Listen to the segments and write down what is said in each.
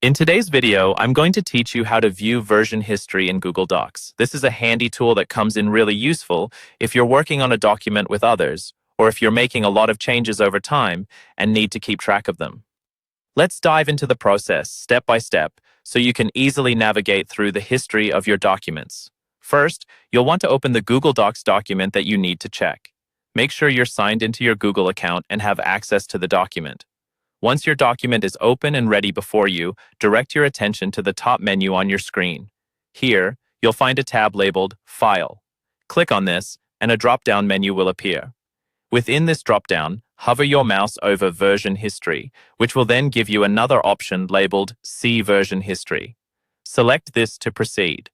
In today's video, I'm going to teach you how to view version history in Google Docs. This is a handy tool that comes in really useful if you're working on a document with others, or if you're making a lot of changes over time and need to keep track of them. Let's dive into the process step by step so you can easily navigate through the history of your documents. First, you'll want to open the Google Docs document that you need to check. Make sure you're signed into your Google account and have access to the document. Once your document is open and ready before you, direct your attention to the top menu on your screen. Here, you'll find a tab labeled File. Click on this, and a drop-down menu will appear. Within this drop-down, hover your mouse over Version History, which will then give you another option labeled See Version History. Select this to proceed.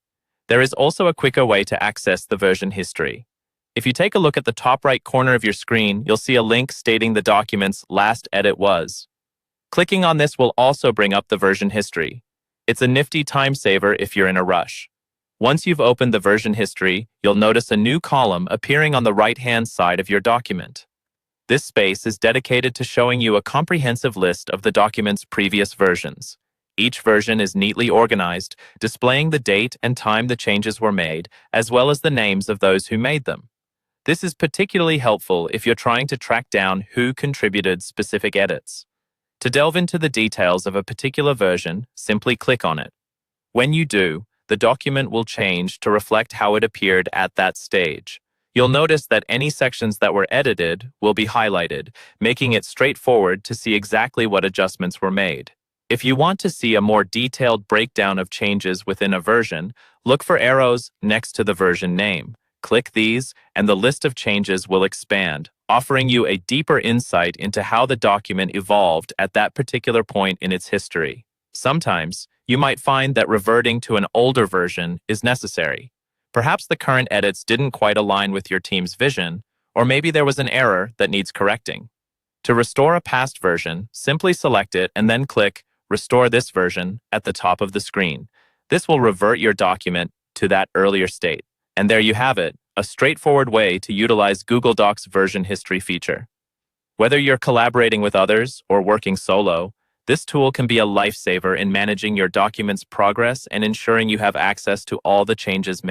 There is also a quicker way to access the version history. If you take a look at the top right corner of your screen, you'll see a link stating the document's last edit was. Clicking on this will also bring up the version history. It's a nifty time saver if you're in a rush. Once you've opened the version history, you'll notice a new column appearing on the right-hand side of your document. This space is dedicated to showing you a comprehensive list of the document's previous versions. Each version is neatly organized, displaying the date and time the changes were made, as well as the names of those who made them. This is particularly helpful if you're trying to track down who contributed specific edits. To delve into the details of a particular version, simply click on it. When you do, the document will change to reflect how it appeared at that stage. You'll notice that any sections that were edited will be highlighted, making it straightforward to see exactly what adjustments were made. If you want to see a more detailed breakdown of changes within a version, look for arrows next to the version name. Click these, and the list of changes will expand, offering you a deeper insight into how the document evolved at that particular point in its history. Sometimes, you might find that reverting to an older version is necessary. Perhaps the current edits didn't quite align with your team's vision, or maybe there was an error that needs correcting. To restore a past version, simply select it and then click Restore this version at the top of the screen. This will revert your document to that earlier state. And there you have it, a straightforward way to utilize Google Docs version history feature. Whether you're collaborating with others or working solo, this tool can be a lifesaver in managing your document's progress and ensuring you have access to all the changes made.